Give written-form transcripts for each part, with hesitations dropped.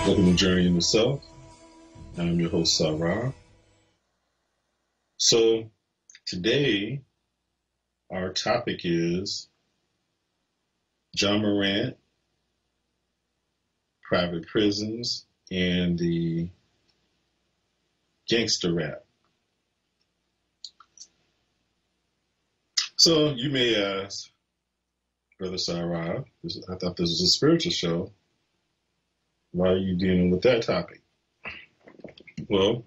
Welcome to Journey in the Self. I'm your host, Sarah. So today, our topic is Ja Morant, private prisons, and the gangster rap. So you may ask, Brother Sarah, I thought this was a spiritual show. Why are you dealing with that topic? Well,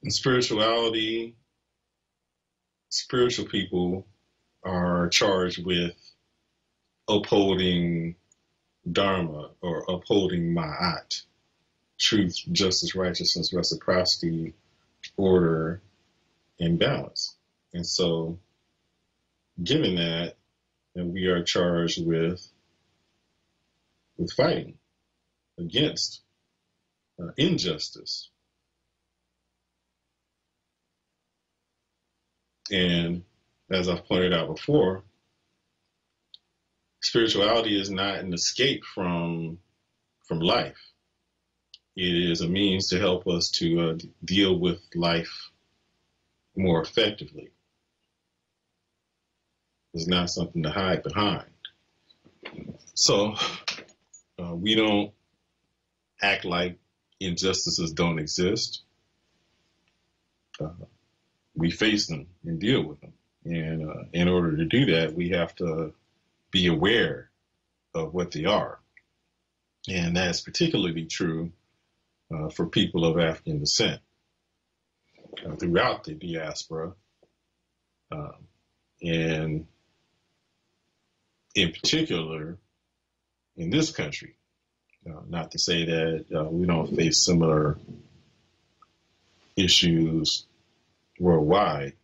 in spirituality, spiritual people are charged with upholding Dharma or upholding Ma'at, truth, justice, righteousness, reciprocity, order, and balance. And so, given that, then we are charged with fighting against injustice. And as I've pointed out before, spirituality is not an escape from life. It is a means to help us to deal with life more effectively. It's not something to hide behind. So we don't act like injustices don't exist. We face them and deal with them. And in order to do that, we have to be aware of what they are. And that's particularly true for people of African descent throughout the diaspora. And in particular, in this country. Not to say that we don't face similar issues worldwide,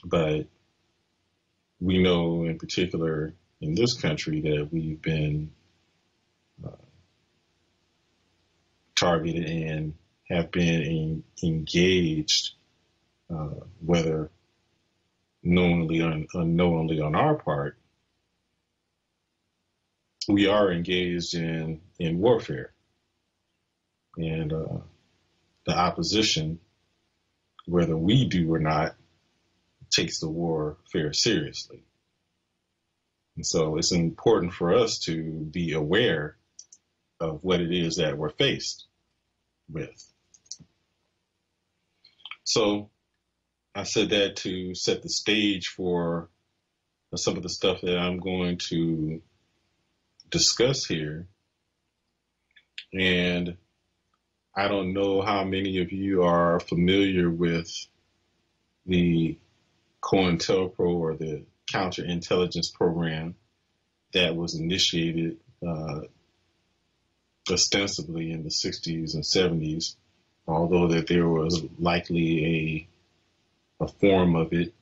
but we know in particular in this country that we've been targeted and have been engaged, whether knowingly or unknowingly on our part. We are engaged in warfare, and the opposition, whether we do or not, takes the warfare seriously. And so it's important for us to be aware of what it is that we're faced with. So I said that to set the stage for some of the stuff that I'm going to discuss here. And I don't know how many of you are familiar with the COINTELPRO or the counterintelligence program that was initiated ostensibly in the 60s and 70s, although that there was likely a form of it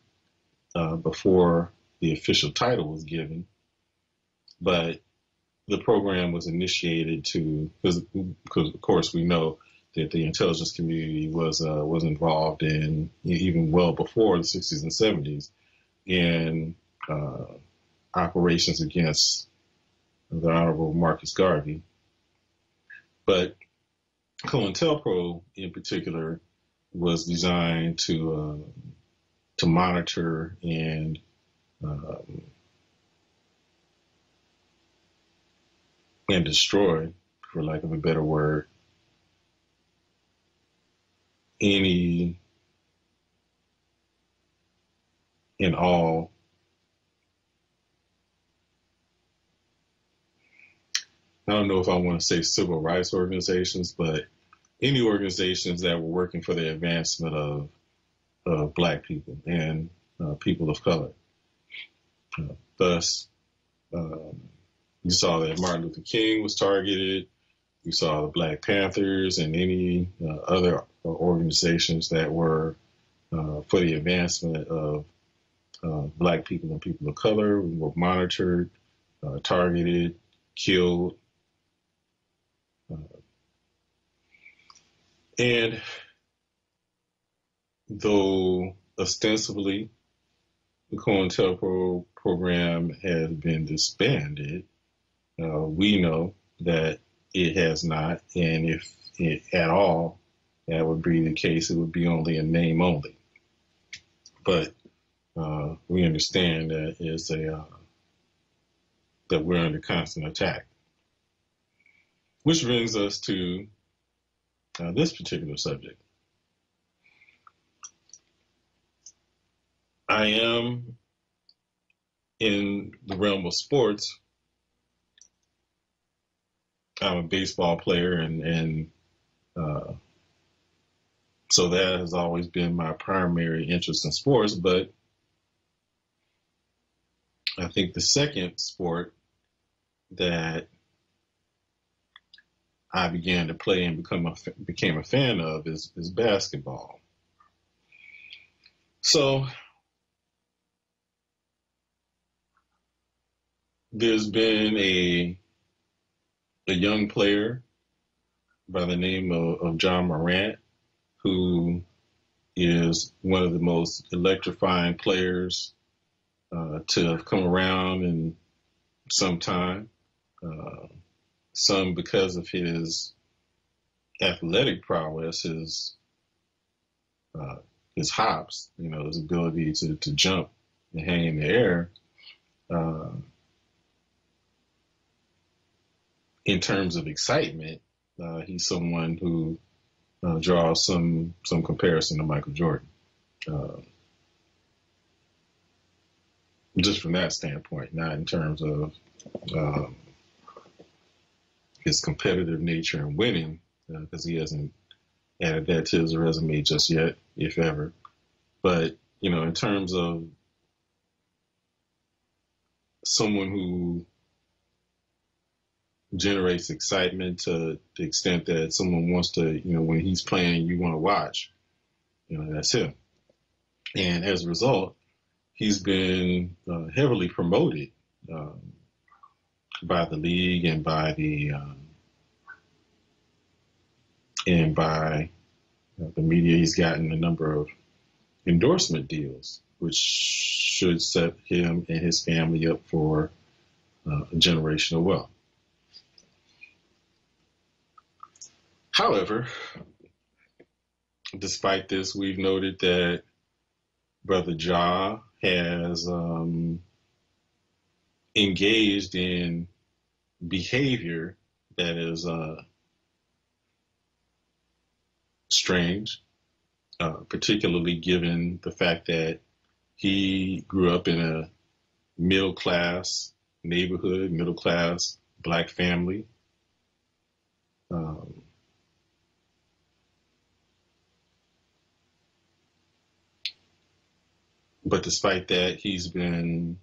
before the official title was given. But the program was initiated because of course we know that the intelligence community was involved in, even well before the 60s and 70s, in operations against the Honorable Marcus Garvey. But COINTELPRO in particular was designed to monitor and destroy, for lack of a better word, any and all I don't know if I want to say civil rights organizations, but any organizations that were working for the advancement of Black people and people of color. Thus, you saw that Martin Luther King was targeted. You saw the Black Panthers and any other organizations that were for the advancement of Black people and people of color were monitored, targeted, killed. And though ostensibly the COINTELPRO program has been disbanded. We know that it has not, and if it, at all that would be the case, it would be only a name only. But we understand that it's that we're under constant attack. Which brings us to this particular subject. I am in the realm of sports. I'm a baseball player, and so that has always been my primary interest in sports. But I think the second sport that I began to play and became a fan of is basketball. So there's been a young player by the name of Ja Morant, who is one of the most electrifying players to have come around in some time. Some because of his athletic prowess, his hops, his ability to jump and hang in the air. In terms of excitement, he's someone who draws some comparison to Michael Jordan. Just from that standpoint, not in terms of his competitive nature and winning, because he hasn't added that to his resume just yet, if ever. But, in terms of someone who generates excitement to the extent that someone wants to, when he's playing, you want to watch, that's him. And as a result, he's been heavily promoted by the league and by the media. He's gotten a number of endorsement deals, which should set him and his family up for generational wealth. However, despite this, we've noted that Brother Ja has engaged in behavior that is strange, particularly given the fact that he grew up in a middle-class neighborhood, middle-class black family. But despite that, he's been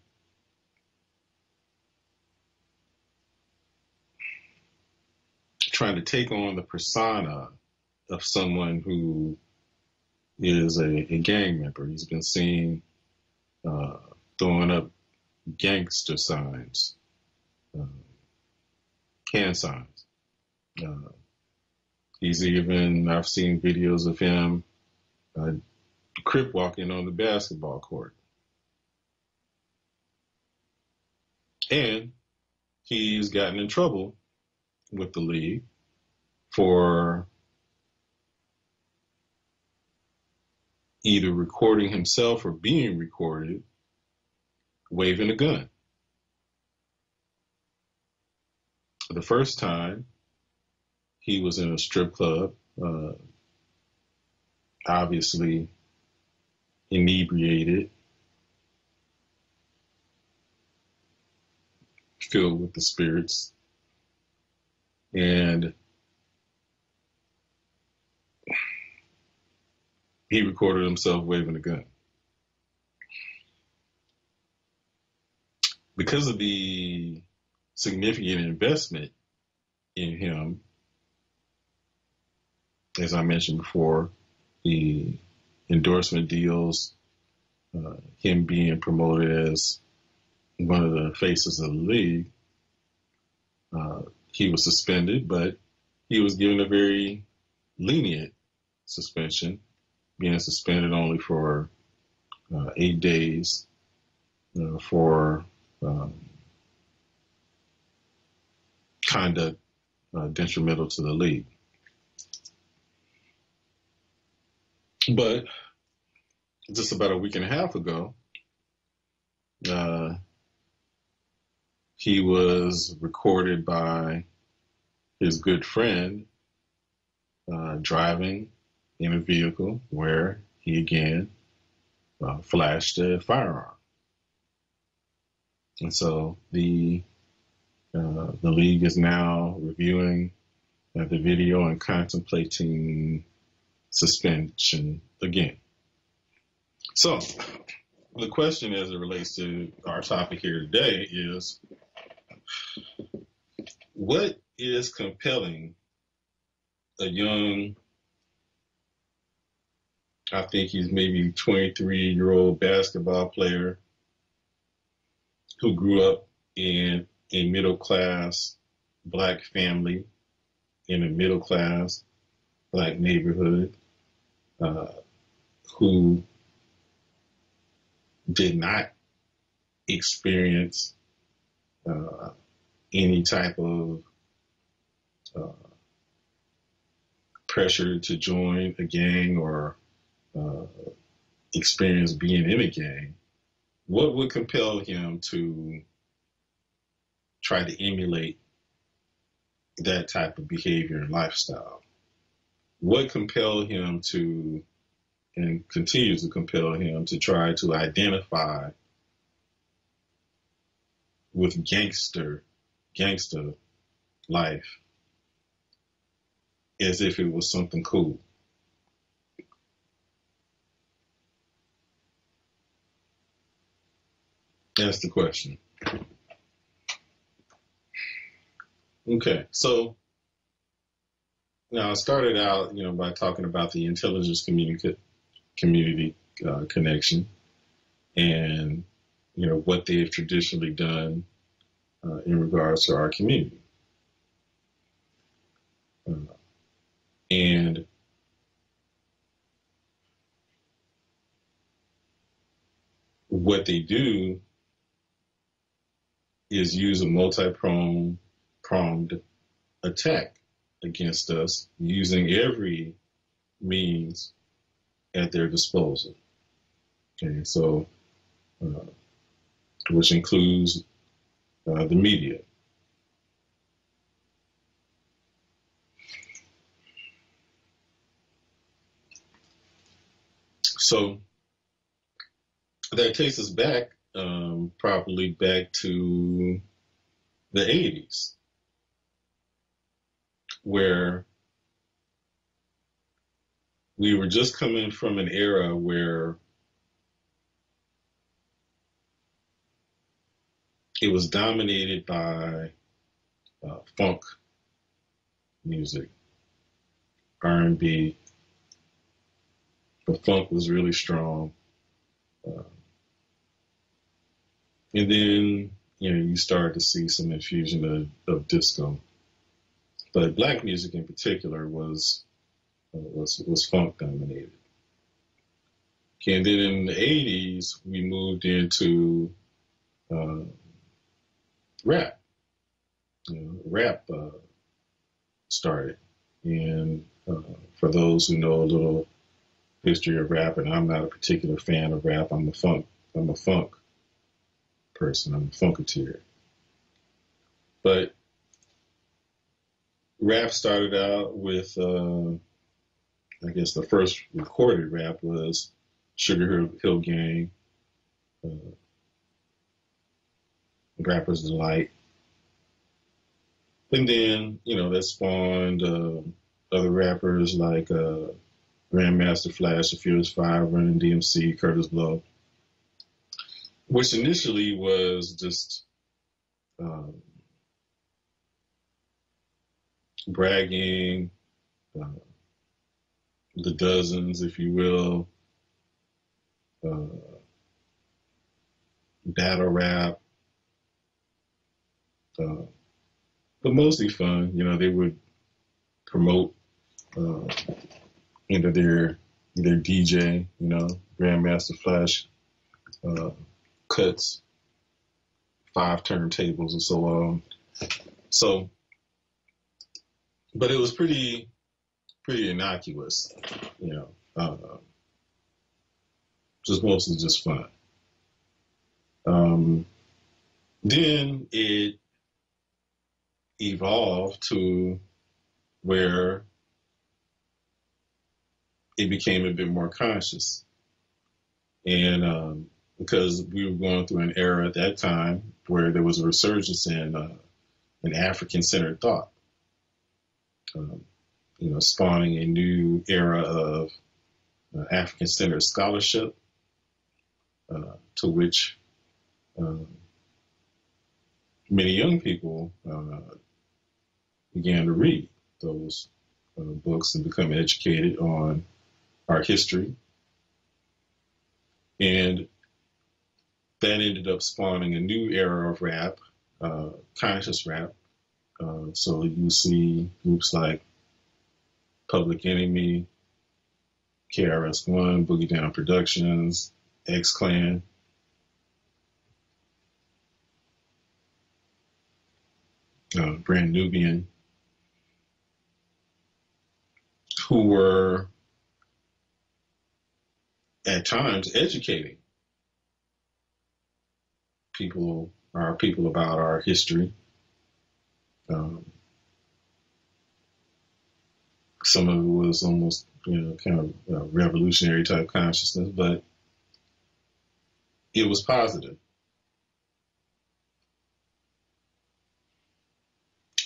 trying to take on the persona of someone who is a gang member. He's been seen throwing up gangster signs, hand signs. I've seen videos of him crip walking on the basketball court. And he's gotten in trouble with the league for either recording himself or being recorded waving a gun. The first time he was in a strip club, obviously inebriated, filled with the spirits, and he recorded himself waving a gun. Because of the significant investment in him, as I mentioned before, the endorsement deals, him being promoted as one of the faces of the league, he was suspended, but he was given a very lenient suspension, being suspended only for 8 days for conduct detrimental to the league. But just about a week and a half ago, he was recorded by his good friend driving in a vehicle where he again flashed a firearm. And so the league is now reviewing the video and contemplating suspension again. So the question as it relates to our topic here today is, what is compelling a young, I think he's maybe 23-year-old basketball player who grew up in a middle-class black family in a middle-class black neighborhood, who did not experience any type of pressure to join a gang or experience being in a gang. What would compel him to try to emulate that type of behavior and lifestyle? What compelled him to, and continues to compel him to try to identify with gangsta life as if it was something cool? That's the question. Okay, so now I started out, by talking about the intelligence community connection, and what they've traditionally done in regards to our community, and what they do is use a multi-pronged attack against us, using every means at their disposal. Okay, so which includes the media. So that takes us back, probably back to the 80s, where we were just coming from an era where it was dominated by funk music, R&B. The funk was really strong. And then, you started to see some infusion of disco. But black music in particular was funk dominated. And then in the 80s, we moved into rap. Rap started. And for those who know a little history of rap, and I'm not a particular fan of rap, I'm a funk person, I'm a funketeer. But rap started out with, I guess the first recorded rap was Sugar Hill Gang, Rapper's Delight. And then, that spawned other rappers like Grandmaster Flash, The Furious Five, Run DMC, Curtis Blow, which initially was just bragging, the dozens, if you will, battle rap, but mostly fun. They would promote their DJ, Grandmaster Flash cuts 5 turntables and so on. So, but it was pretty innocuous, you know, just mostly just fun. Then it evolved to where it became a bit more conscious. And because we were going through an era at that time where there was a resurgence in an African-centered thought, you know, spawning a new era of African-centered scholarship, to which many young people began to read those books and become educated on our history. And that ended up spawning a new era of rap, conscious rap. So you see groups like Public Enemy, KRS-One, Boogie Down Productions, X-Clan. Brand Nubian, who were at times educating people about our history. Some of it was almost, you know, kind of revolutionary type consciousness, but it was positive.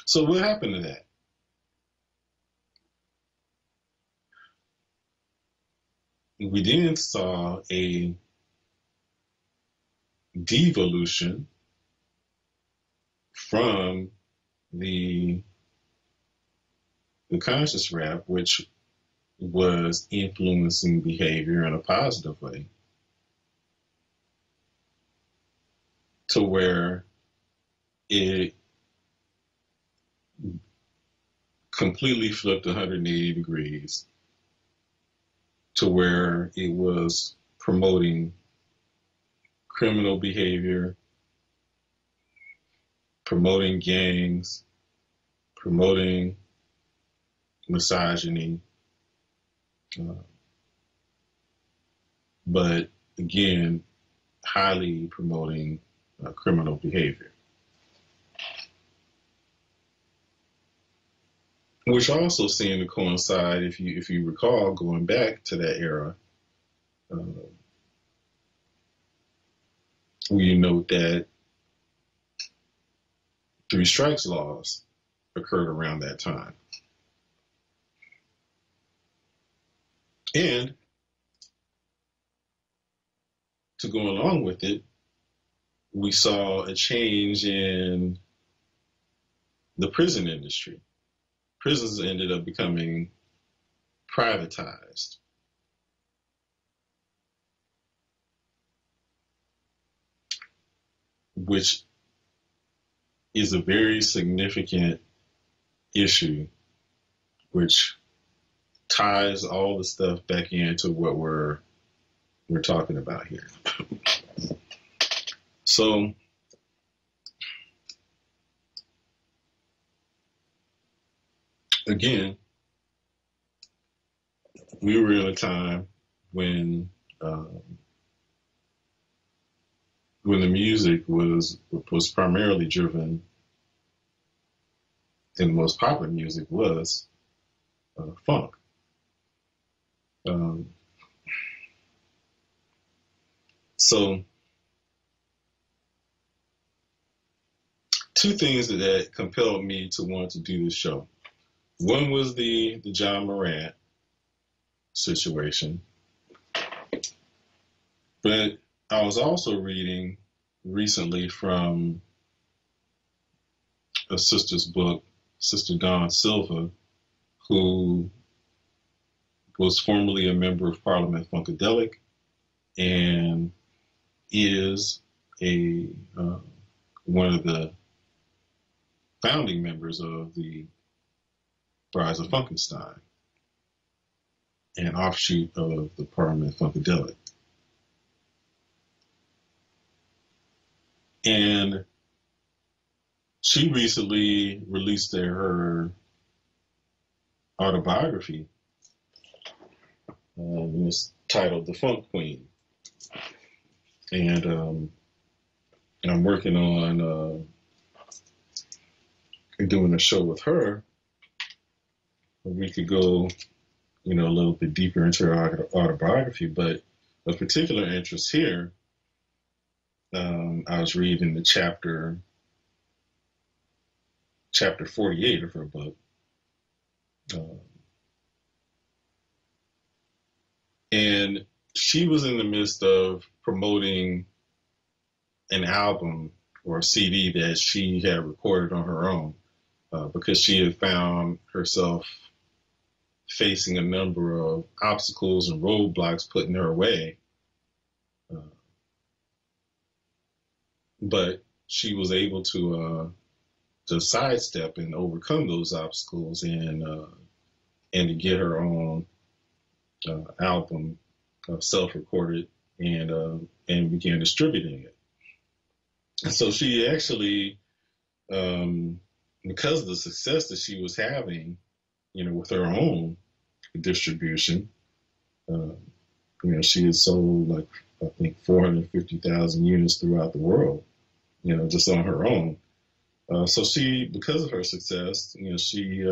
So what happened to that? We then saw a devolution from the conscious rap, which was influencing behavior in a positive way, to where it completely flipped 180 degrees, to where it was promoting criminal behavior, promoting gangs, promoting misogyny, but again, highly promoting criminal behavior. Which also seemed to coincide, if you recall, going back to that era, we note that 3 strikes laws occurred around that time. And to go along with it, we saw a change in the prison industry. Prisons ended up becoming privatized. Which is a very significant issue, which ties all the stuff back into what we're talking about here. So again, we were in a time when the music was primarily driven, and the most popular music was funk. So 2 things that compelled me to want to do this show. One was the Ja Morant situation, but I was also reading recently from a sister's book, Sister Dawn Silva, who was formerly a member of Parliament Funkadelic and is one of the founding members of the Brides of Funkenstein, an offshoot of the Parliament Funkadelic. And she recently released her autobiography. It's titled "The Funk Queen," and I'm working on doing a show with her. We could go, a little bit deeper into her autobiography, but of particular interest here, I was reading the chapter 48 of her book. And she was in the midst of promoting an album or a CD that she had recorded on her own because she had found herself facing a number of obstacles and roadblocks put in her way. But she was able to sidestep and overcome those obstacles and to get her own album self-recorded and began distributing it. And so she actually, because of the success that she was having, with her own distribution, she had sold like I think 450,000 units throughout the world, just on her own. So she, because of her success, she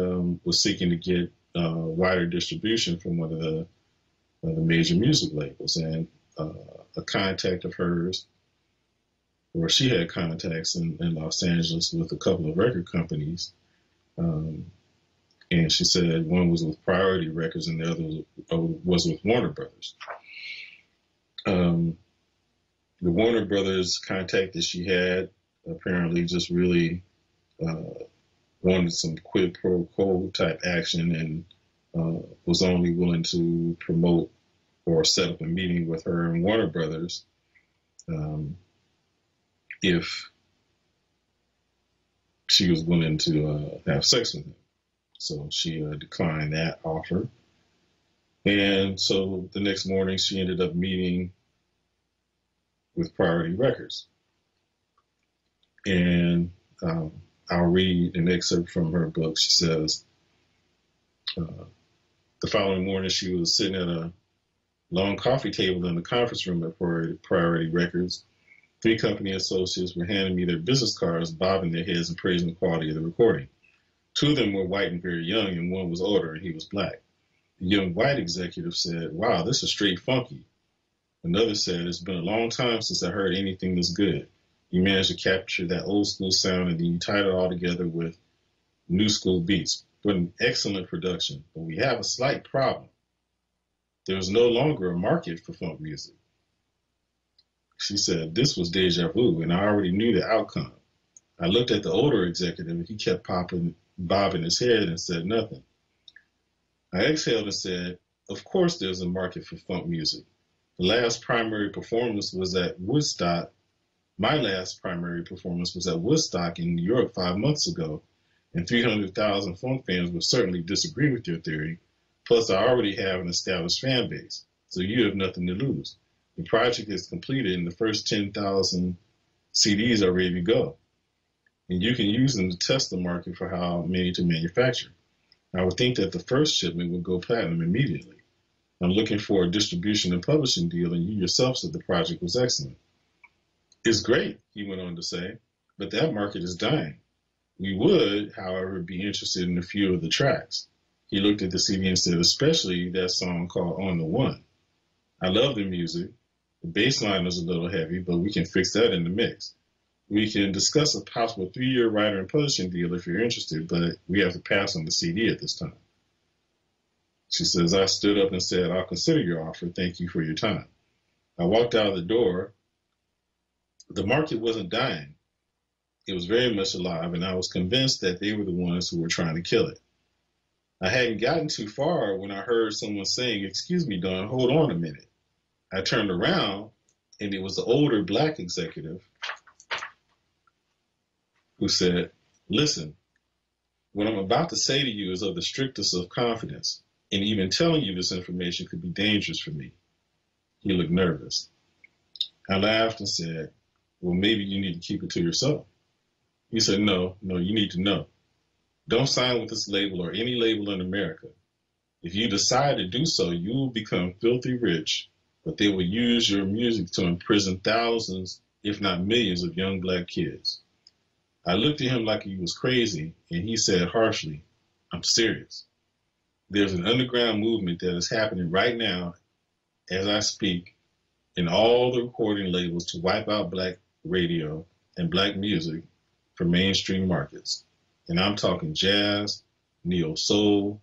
was seeking to get wider distribution from one of the major music labels, and a contact of hers, or she had contacts in Los Angeles with a couple of record companies, and she said one was with Priority Records and the other was with Warner Brothers. The Warner Brothers contact that she had apparently just really wanted some quid pro quo type action and was only willing to promote or set up a meeting with her and Warner Brothers if she was willing to have sex with him. So she declined that offer. And so the next morning she ended up meeting with Priority Records. And I'll read an excerpt from her book. She says, the following morning she was sitting at a long coffee table in the conference room at Priority Records. 3 company associates were handing me their business cards, bobbing their heads and praising the quality of the recording. 2 of them were white and very young, and one was older and he was black. The young white executive said, "Wow, this is straight funky." Another said, "It's been a long time since I heard anything this good. You managed to capture that old school sound and then you tied it all together with new school beats. But an excellent production. But we have a slight problem. There is no longer a market for funk music." She said, "This was deja vu, and I already knew the outcome. I looked at the older executive, and he kept bobbing his head and said nothing. I exhaled and said, of course there's a market for funk music. The last primary performance was at Woodstock. My last primary performance was at Woodstock in New York 5 months ago, and 300,000 funk fans would certainly disagree with your theory. Plus, I already have an established fan base, so you have nothing to lose. The project is completed and the first 10,000 CDs are ready to go. And you can use them to test the market for how many to manufacture. I would think that the first shipment would go platinum immediately. I'm looking for a distribution and publishing deal, and you yourself said the project was excellent." "It's great," he went on to say, "but that market is dying. We would, however, be interested in a few of the tracks." He looked at the CD and said, "Especially that song called On the One. I love the music. The bass line is a little heavy, but we can fix that in the mix. We can discuss a possible 3-year writer and publishing deal if you're interested, but we have to pass on the CD at this time." She says, "I stood up and said, I'll consider your offer. Thank you for your time. I walked out of the door. The market wasn't dying. It was very much alive, and I was convinced that they were the ones who were trying to kill it. I hadn't gotten too far when I heard someone saying, 'Excuse me, Don, hold on a minute.' I turned around, and it was the older black executive who said, 'Listen, what I'm about to say to you is of the strictest of confidence, and even telling you this information could be dangerous for me.' He looked nervous. I laughed and said, 'Well, maybe you need to keep it to yourself.' He said, no, you need to know. Don't sign with this label or any label in America. If you decide to do so, you will become filthy rich, but they will use your music to imprison thousands, if not millions, of young black kids. I looked at him like he was crazy, and he said harshly, I'm serious. There's an underground movement that is happening right now as I speak in all the recording labels to wipe out black radio and black music from mainstream markets. And I'm talking jazz, neo soul,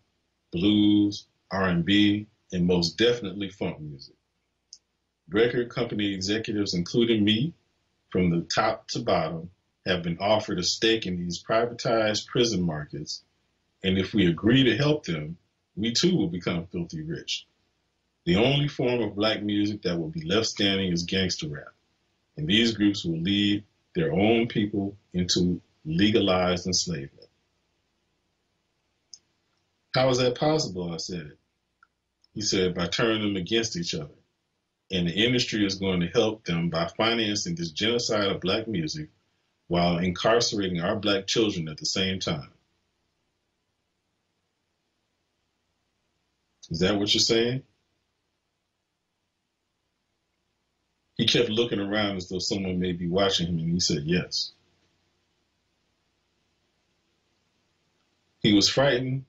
blues, R&B, and most definitely funk music. Record company executives, including me, from the top to bottom, have been offered a stake in these privatized prison markets, and if we agree to help them, we too will become filthy rich. The only form of black music that will be left standing is gangsta rap, and these groups will lead their own people into legalized enslavement. How is that possible? I said. He said, by turning them against each other. And the industry is going to help them by financing this genocide of black music while incarcerating our black children at the same time. Is that what you're saying? He kept looking around as though someone may be watching him, and he said yes. He was frightened,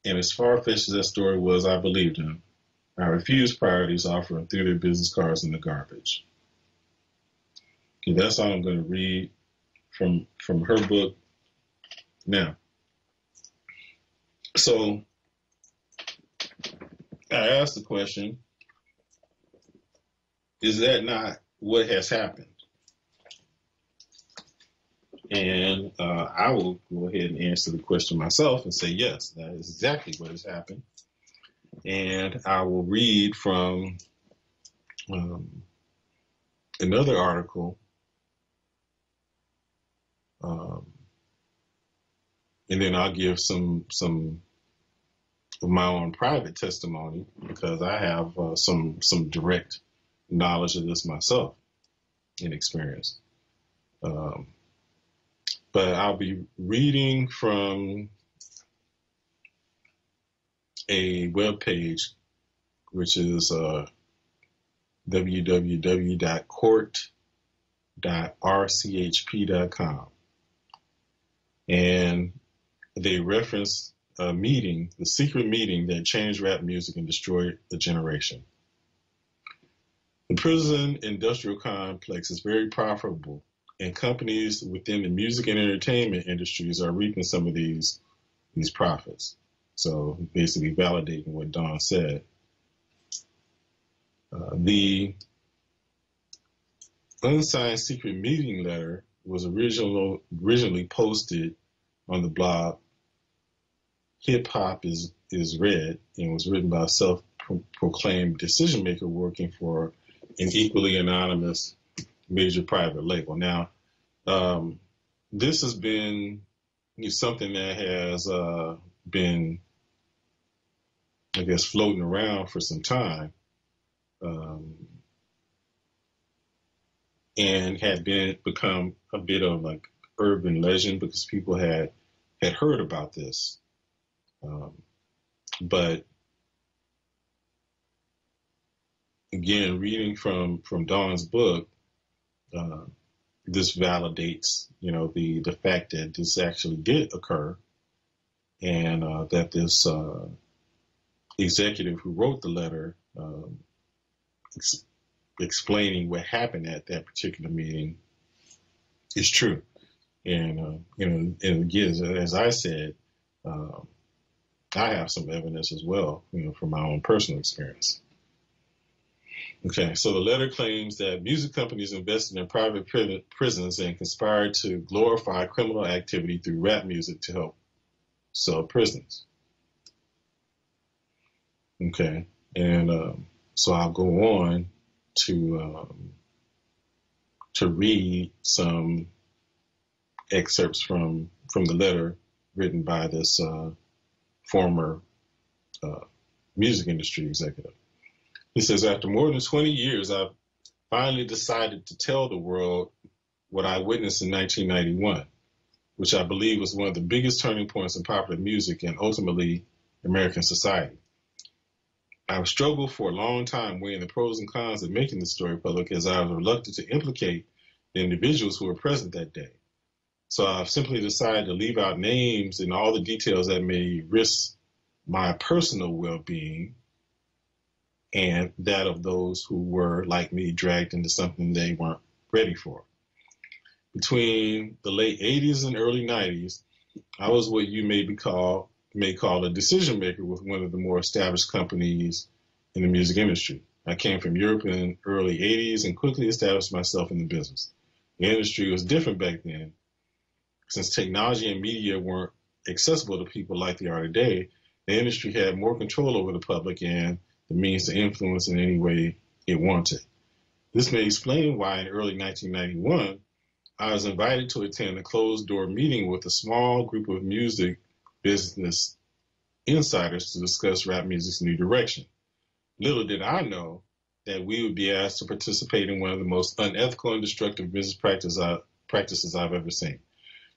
and as far-fetched as that story was, I believed him. I refused Priority's offer and threw their business cards in the garbage. Okay, that's all I'm going to read from her book. Now, so I asked the question, is that not what has happened? And I will go ahead and answer the question myself and say, yes, that is exactly what has happened. And I will read from another article, and then I'll give some of my own private testimony because I have some direct knowledge of this myself and experience. But I'll be reading from a webpage, which is www.court.rchp.com. And they reference a meeting, the secret meeting that changed rap music and destroyed a generation. The prison industrial complex is very profitable, and companies within the music and entertainment industries are reaping some of these profits. So basically validating what Don said. The unsigned secret meeting letter was originally posted on the blog Hip Hop is Red, and was written by a self-proclaimed decision maker working for an equally anonymous major private label. Now, this has been something that has been, I guess, floating around for some time, and had become a bit of like urban legend because people had heard about this. But again, reading from Dawn's book, this validates, the fact that this actually did occur, and that this executive who wrote the letter explaining what happened at that particular meeting is true. And and again, as I said, I have some evidence as well, from my own personal experience. Okay, so the letter claims that music companies invested in private prisons and conspired to glorify criminal activity through rap music to help sell prisons. Okay, and so I'll go on to read some excerpts from the letter written by this former music industry executive. He says, after more than 20 years, I've finally decided to tell the world what I witnessed in 1991. which I believe was one of the biggest turning points in popular music and ultimately American society. I've struggled for a long time weighing the pros and cons of making this story public, as I was reluctant to implicate the individuals who were present that day. So I've simply decided to leave out names and all the details that may risk my personal well-being and that of those who were, like me, dragged into something they weren't ready for. Between the late 80s and early 90s, I was what you may call a decision maker with one of the more established companies in the music industry. I came from Europe in the early 80s and quickly established myself in the business. The industry was different back then. Since technology and media weren't accessible to people like they are today, the industry had more control over the public and the means to influence in any way it wanted. This may explain why in early 1991, I was invited to attend a closed-door meeting with a small group of music business insiders to discuss rap music's new direction. Little did I know that we would be asked to participate in one of the most unethical and destructive business practices I've ever seen.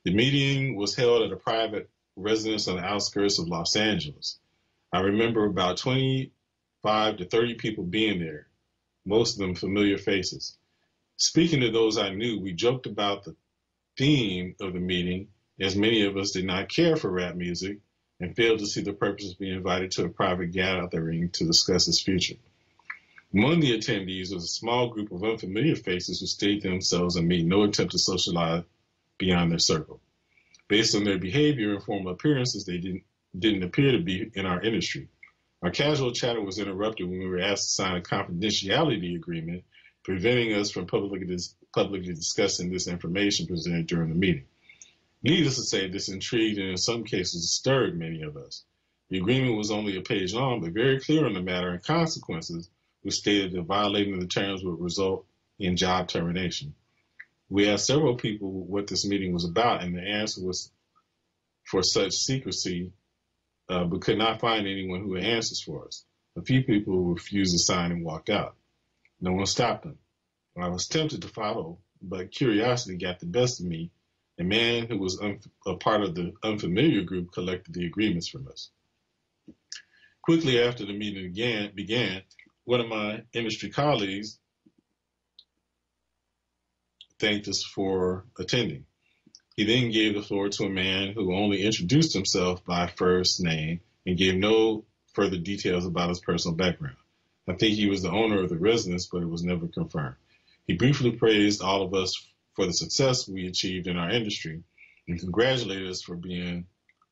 The meeting was held at a private residence on the outskirts of Los Angeles. I remember about 25 to 30 people being there, most of them familiar faces. Speaking to those I knew, we joked about the theme of the meeting, as many of us did not care for rap music and failed to see the purpose of being invited to a private gathering to discuss its future. Among the attendees was a small group of unfamiliar faces who stayed to themselves and made no attempt to socialize beyond their circle. Based on their behavior and formal appearances, they didn't appear to be in our industry. Our casual chatter was interrupted when we were asked to sign a confidentiality agreement, preventing us from publicly discussing this information presented during the meeting. Needless to say, this intrigued and in some cases disturbed many of us. The agreement was only a page long, but very clear on the matter and consequences, which stated that violating the terms would result in job termination. We asked several people what this meeting was about, and the answer was for such secrecy, but could not find anyone who had answers for us. A few people refused to sign and walked out. No one stopped them. I was tempted to follow, but curiosity got the best of me. A man who was a part of the unfamiliar group collected the agreements from us. Quickly after the meeting began, one of my industry colleagues thanked us for attending. He then gave the floor to a man who only introduced himself by first name and gave no further details about his personal background. I think he was the owner of the residence, but it was never confirmed. He briefly praised all of us for the success we achieved in our industry and congratulated us for being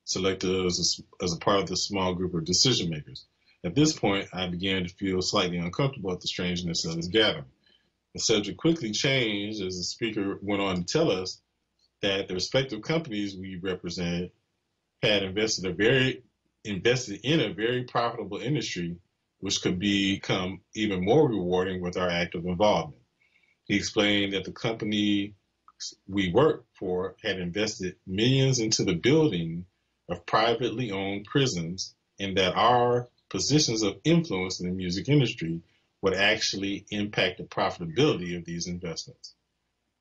selected as a part of this small group of decision makers. At this point, I began to feel slightly uncomfortable at the strangeness of this gathering. The subject quickly changed as the speaker went on to tell us that the respective companies we represented had invested in a very profitable industry, which could become even more rewarding with our active involvement. He explained that the company we worked for had invested millions into the building of privately owned prisons, and that our positions of influence in the music industry would actually impact the profitability of these investments.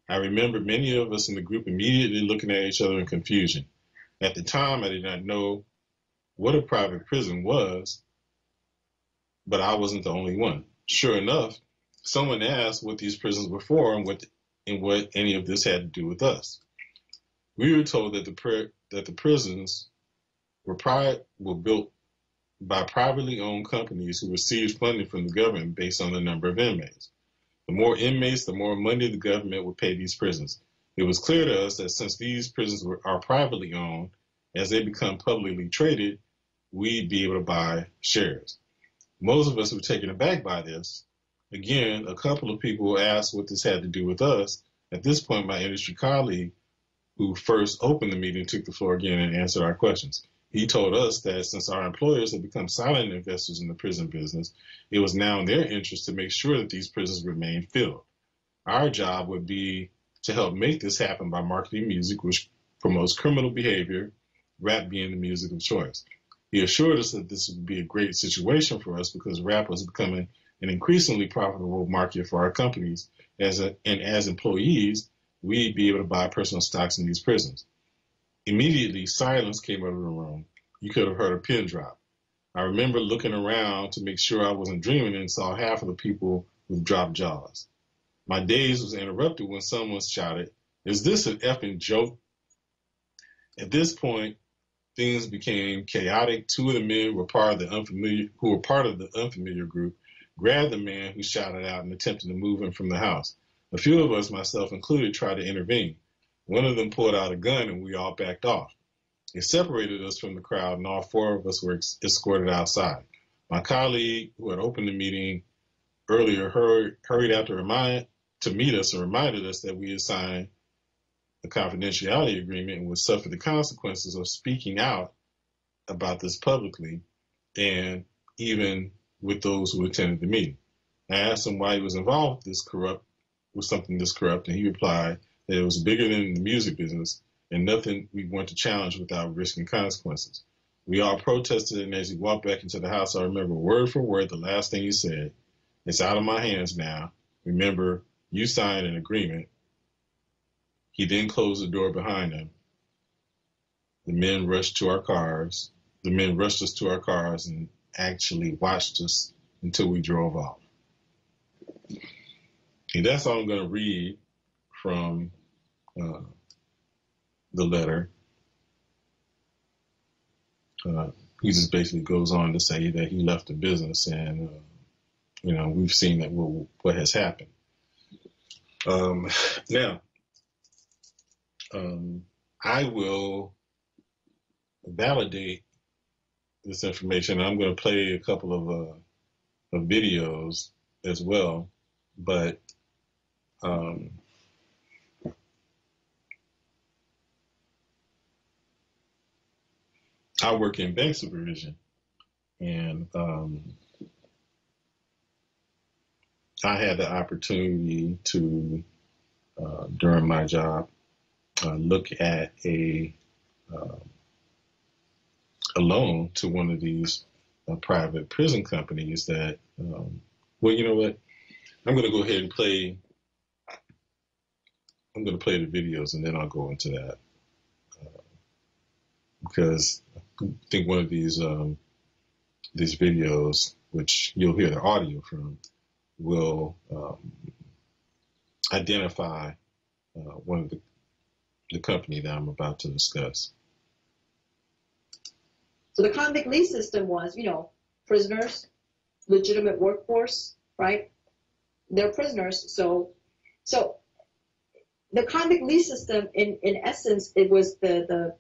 I remember many of us in the group immediately looking at each other in confusion. At the time, I did not know what a private prison was, but I wasn't the only one. Sure enough, someone asked what these prisons were for and what any of this had to do with us. We were told that the prisons were built by privately owned companies who received funding from the government based on the number of inmates. The more inmates, the more money the government would pay these prisons. It was clear to us that since these prisons are privately owned, as they become publicly traded, we'd be able to buy shares. Most of us were taken aback by this. Again, a couple of people asked what this had to do with us. At this point, my industry colleague, who first opened the meeting, took the floor again and answered our questions. He told us that since our employers had become silent investors in the prison business, it was now in their interest to make sure that these prisons remained filled. Our job would be to help make this happen by marketing music which promotes criminal behavior, rap being the music of choice. He assured us that this would be a great situation for us because rap was becoming an increasingly profitable market for our companies, and as employees, we'd be able to buy personal stocks in these prisons. Immediately, silence came over the room. You could have heard a pin drop. I remember looking around to make sure I wasn't dreaming and saw half of the people with dropped jaws. My daze was interrupted when someone shouted, "Is this an effing joke?" At this point, things became chaotic. Two of the men were part of the unfamiliar group, grabbed the man who shouted out and attempted to move him from the house. A few of us, myself included, tried to intervene. One of them pulled out a gun and we all backed off. It separated us from the crowd and all four of us were escorted outside. My colleague, who had opened the meeting earlier, hurried out to meet us and reminded us that we had signed a confidentiality agreement and would suffer the consequences of speaking out about this publicly and even with those who attended the meeting. I asked him why he was involved with something this corrupt, and he replied that it was bigger than the music business and nothing we want to challenge without risking consequences. We all protested, and as he walked back into the house, I remember word for word the last thing he said. "It's out of my hands now. Remember, you signed an agreement." He then closed the door behind him. The men rushed us to our cars and actually watched us until we drove off. And that's all I'm going to read from the letter. He just basically goes on to say that he left the business, and we've seen that what has happened. Now, I will validate this information. I'm going to play a couple of videos as well, but I work in bank supervision, and I had the opportunity to, during my job, look at a loan to one of these private prison companies that, well, you know what? I'm going to go ahead and play. I'm going to play the videos and then I'll go into that, because I think one of these videos, which you'll hear the audio from, will identify one of the company that I'm about to discuss. So the convict lease system was, prisoners, legitimate workforce, right? They're prisoners. So the convict lease system, in essence, it was the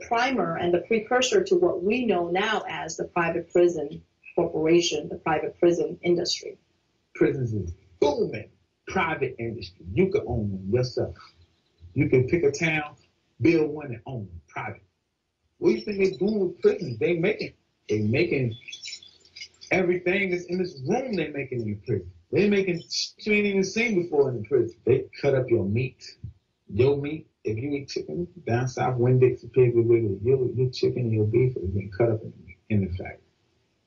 primer and the precursor to what we know now as the private prison corporation, the private prison industry. Prisons is booming. Private industry. You could own them yourself. You can pick a town, build one, and own them. Private. What do you think they're doing with prisons? They making everything that's in this room. They making in the prison. They making shit you ain't even seen before in the prison. They cut up your meat. Your meat. If you eat chicken down south, Winn-Dixie, Piggly Wiggly, your chicken and your beef is being cut up in the factory.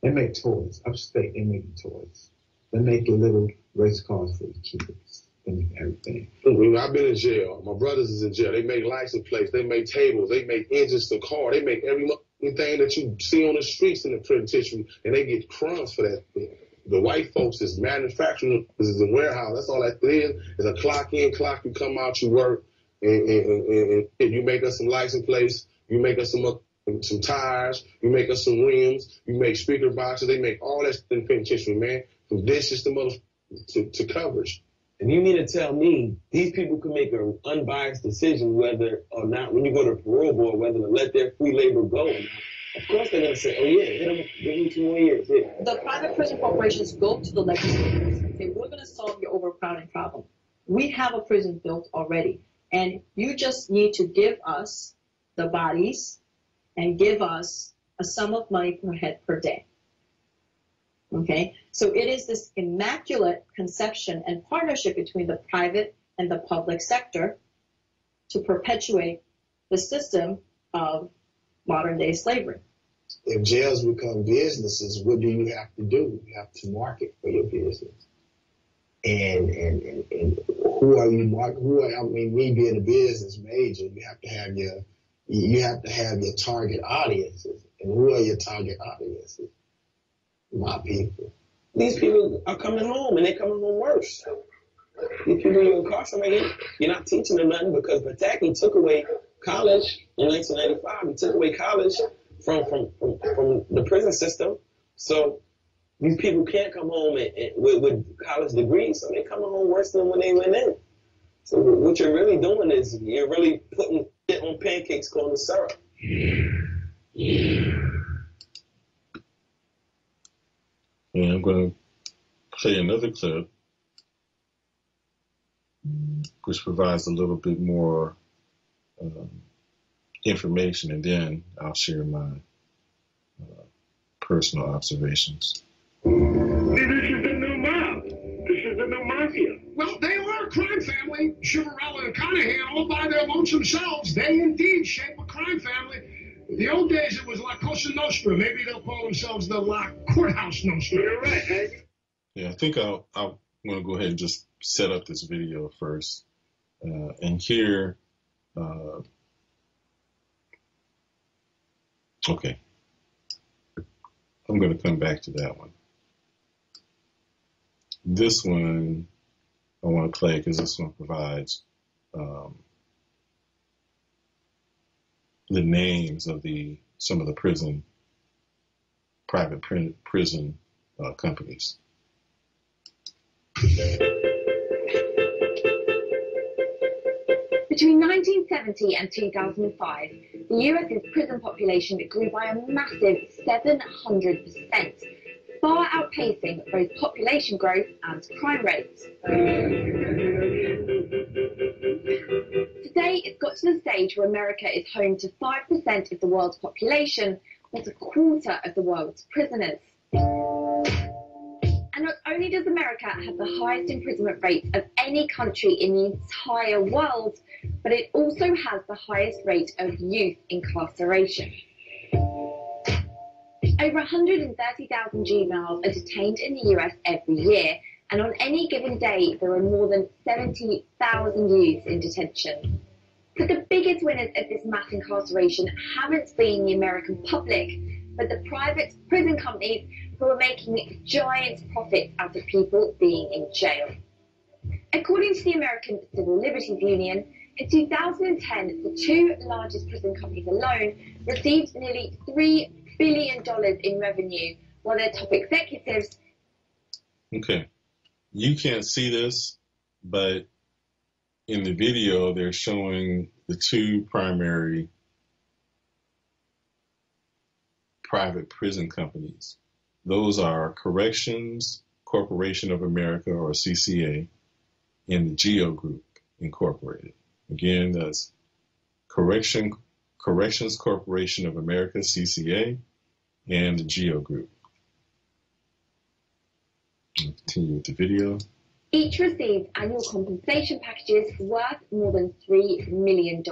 They make toys. Upstate, they make toys. They make your little race cars for the kids. They make everything. I've been in jail. My brothers is in jail. They make license plates. They make tables. They make engines to car. They make everything that you see on the streets in the penitentiary, and they get crumbs for that thing. The white folks is manufacturing. This is a warehouse. That's all that is. It's a clock in, clock you come out, you work, and you make us some license plates. You make us some tires. You make us some rims. You make speaker boxes. They make all that in the penitentiary, man. From dishes to coverage. And you mean to tell me these people can make an unbiased decision whether or not, when you go to parole board, whether to let their free labor go or not? Of course they're going to say, oh yeah, give them 2 more years. Yeah. The private prison corporations go to the legislators and say, we're going to solve your overcrowding problem. We have a prison built already, and you just need to give us the bodies and give us a sum of money per head per day. Okay, so it is this immaculate conception and partnership between the private and the public sector to perpetuate the system of modern day slavery. If jails become businesses, what do you have to do? You have to market for your business. And who are you marketing? Me being a business major, you have to have You have to have your target audiences. And who are your target audiences? My people. These people are coming home, and they're coming home worse. These people you're incarcerating, you're not teaching them nothing, because Pataki took away college in 1995. He took away college from the prison system. So these people can't come home with college degrees, so they're coming home worse than when they went in. So what you're really doing is you're really putting it on pancakes calling it syrup. And I'm going to play another clip, which provides a little bit more information, and then I'll share my personal observations. This is the new mob. This is the new mafia. Well, they are a crime family. Chivarella and Conahan, all by their lonesome selves. They indeed shape a crime family. The old days, it was La Cosa Nostra. Maybe they'll call themselves the La Courthouse Nostra. You're right, Hank. Yeah, I think I'm going to go ahead and just set up this video first. And here, okay. I'm going to come back to that one. This one I want to play because this one provides the names of some of the private prison companies. Between 1970 and 2005, the US's prison population grew by a massive 700%, far outpacing both population growth and crime rates. Today, it's got to the stage where America is home to 5% of the world's population, but a quarter of the world's prisoners. And not only does America have the highest imprisonment rate of any country in the entire world, but it also has the highest rate of youth incarceration. Over 130,000 juveniles are detained in the US every year, and on any given day, there are more than 70,000 youths in detention. But the biggest winners of this mass incarceration haven't been the American public, but the private prison companies who are making giant profits out of people being in jail. According to the American Civil Liberties Union, in 2010, the two largest prison companies alone received nearly $3 billion in revenue, while their top executives... Okay, you can't see this, but in the video, they're showing the two primary private prison companies. Those are Corrections Corporation of America, or CCA, and the Geo Group Incorporated. Again, that's Corrections Corporation of America, CCA, and the Geo Group. I'll continue with the video. Each received annual compensation packages worth more than $3 million.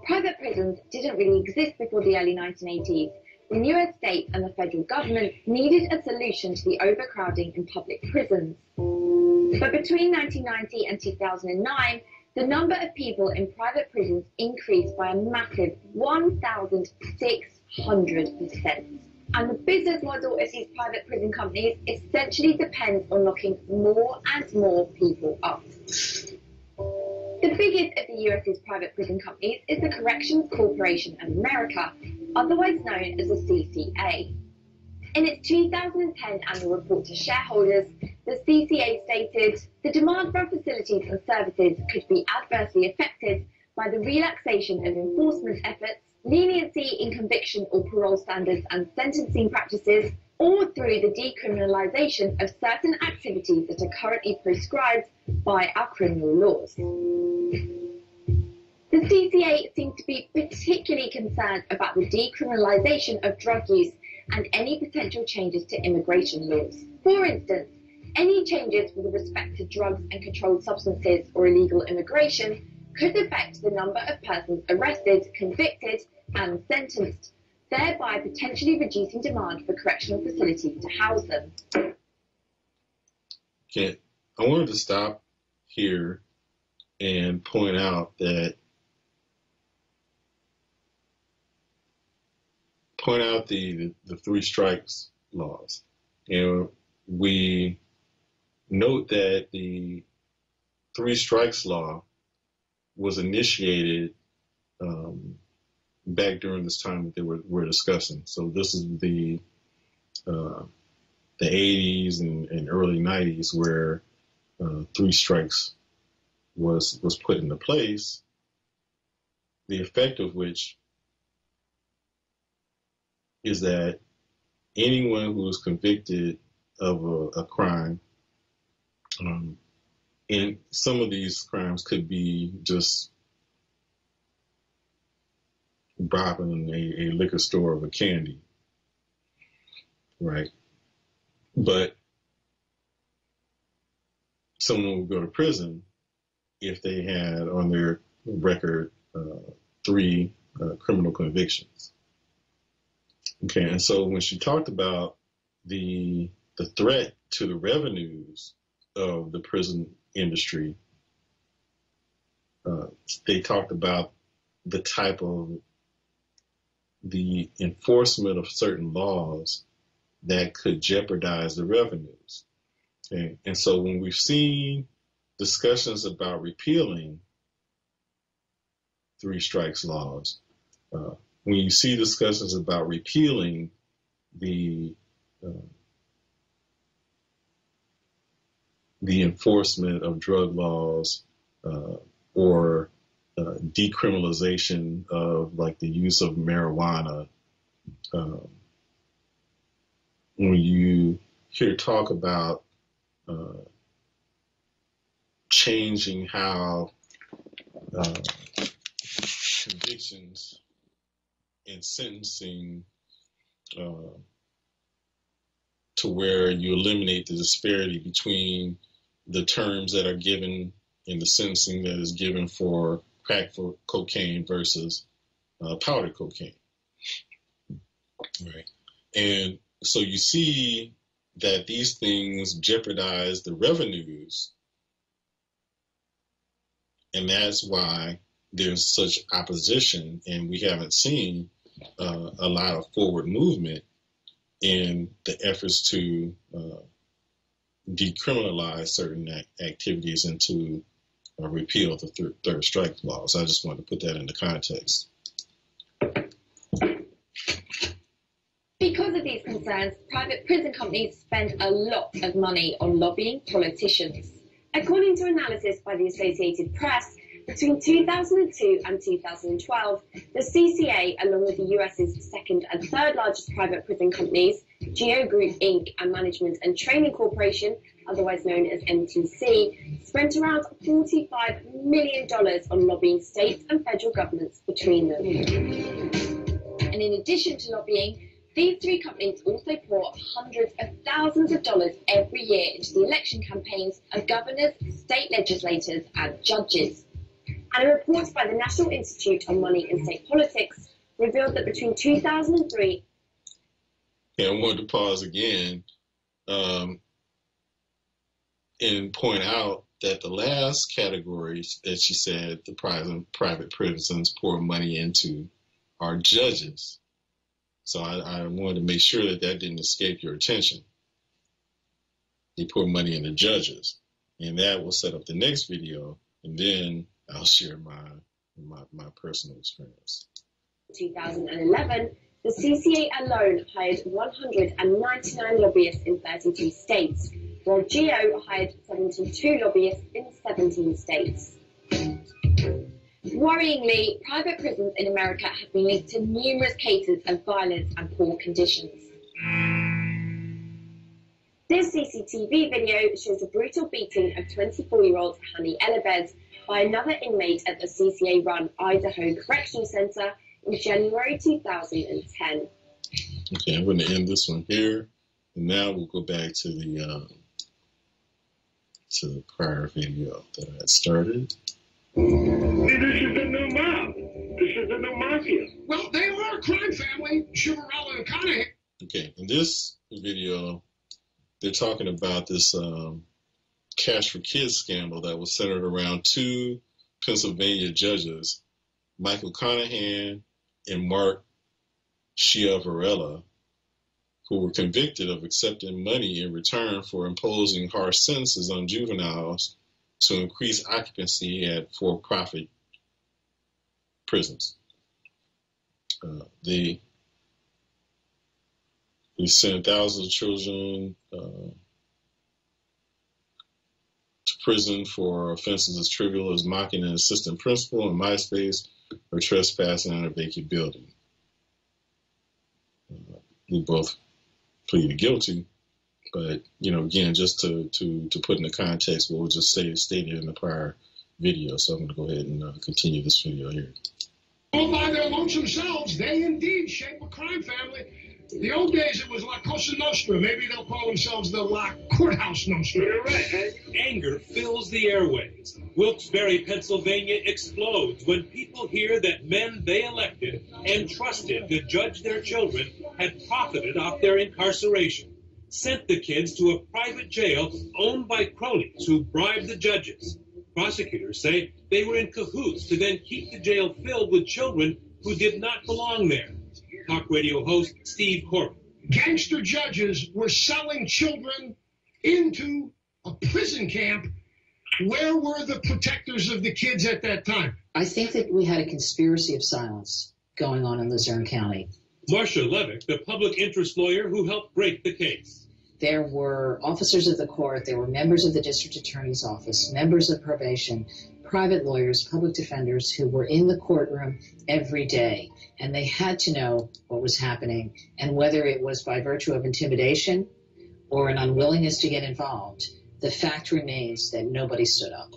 Private prisons didn't really exist before the early 1980s, when US states and the federal government needed a solution to the overcrowding in public prisons. But between 1990 and 2009, the number of people in private prisons increased by a massive 1,600%. And the business model of these private prison companies essentially depends on locking more and more people up. The biggest of the US's private prison companies is the Corrections Corporation of America, otherwise known as the CCA. In its 2010 annual report to shareholders, the CCA stated, "The demand for our facilities and services could be adversely affected by the relaxation of enforcement efforts, leniency in conviction or parole standards and sentencing practices, or through the decriminalization of certain activities that are currently prescribed by our criminal laws." The CCA seems to be particularly concerned about the decriminalization of drug use and any potential changes to immigration laws. For instance, any changes with respect to drugs and controlled substances or illegal immigration could affect the number of persons arrested, convicted, and sentenced, thereby potentially reducing demand for correctional facilities to house them. Okay, I wanted to stop here and point out the three strikes laws. And we note that the three strikes law was initiated back during this time that we're discussing. So this is the 80s and early 90s where three strikes was put into place, the effect of which is that anyone who is convicted of a crime, and some of these crimes could be just robbing a liquor store of a candy, right? But someone would go to prison if they had on their record three criminal convictions. Okay, and so when she talked about the threat to the revenues of the prison industry, they talked about the type of the enforcement of certain laws that could jeopardize the revenues. Okay? And so when we've seen discussions about repealing three strikes laws, when you see discussions about repealing the enforcement of drug laws or decriminalization of like the use of marijuana, when you hear talk about changing how convictions and sentencing to where you eliminate the disparity between the terms that are given in the sentencing that is given for crack cocaine versus powder cocaine. Right. And so you see that these things jeopardize the revenues, and that's why there's such opposition, and we haven't seen a lot of forward movement in the efforts to decriminalize certain activities and to repeal the third strike laws. I just wanted to put that into context. Because of these concerns, private prison companies spend a lot of money on lobbying politicians. According to analysis by the Associated Press, between 2002 and 2012, the CCA, along with the US's second and third largest private prison companies, Geo Group Inc. and Management and Training Corporation, otherwise known as MTC, spent around $45 million on lobbying state and federal governments between them. And in addition to lobbying, these three companies also pour hundreds of thousands of dollars every year into the election campaigns of governors, state legislators, and judges. And a report by the National Institute on Money and State Politics revealed that between 2003... Yeah, I wanted to pause again and point out that the last category that she said the private prisons pour money into are judges. So I wanted to make sure that didn't escape your attention. They pour money into judges. And that will set up the next video, and then I'll share my personal experience. 2011, the CCA alone hired 199 lobbyists in 32 states, while GEO hired 72 lobbyists in 17 states. Worryingly, private prisons in America have been linked to numerous cases of violence and poor conditions. This CCTV video shows a brutal beating of 24-year-old Hani Elabez by another inmate at the CCA-run Idaho Correctional Center in January 2010. Okay, I'm going to end this one here, and now we'll go back to the prior video that I had started. This is the new mob. This is the new mafia. Well, they are a crime family, Chivarella and Conahan. Okay, in this video, they're talking about this Cash for Kids scandal that was centered around two Pennsylvania judges, Michael Conahan and Mark Schiavarella, who were convicted of accepting money in return for imposing harsh sentences on juveniles to increase occupancy at for-profit prisons. They sent thousands of children to prison for offenses as trivial as mocking an assistant principal in MySpace or trespassing in a vacant building. They both pleaded guilty, but again, just to put into context what was just stated in the prior video. So I'm going to go ahead and continue this video here. All by their lonesome selves, they indeed shape a crime family. The old days, it was La Cosa Nostra. Maybe they'll call themselves the La Courthouse Nostra. You're right. Anger fills the airways. Wilkes-Barre, Pennsylvania explodes when people hear that men they elected and trusted to judge their children had profited off their incarceration, sent the kids to a private jail owned by cronies who bribed the judges. Prosecutors say they were in cahoots to then keep the jail filled with children who did not belong there. Talk radio host Steve Corbin. Gangster judges were selling children into a prison camp. Where were the protectors of the kids at that time? I think that we had a conspiracy of silence going on in Luzerne County. Marcia Levick, the public interest lawyer who helped break the case. There were officers of the court, there were members of the district attorney's office, members of probation, private lawyers, public defenders who were in the courtroom every day. And they had to know what was happening, and whether it was by virtue of intimidation or an unwillingness to get involved, the fact remains that nobody stood up.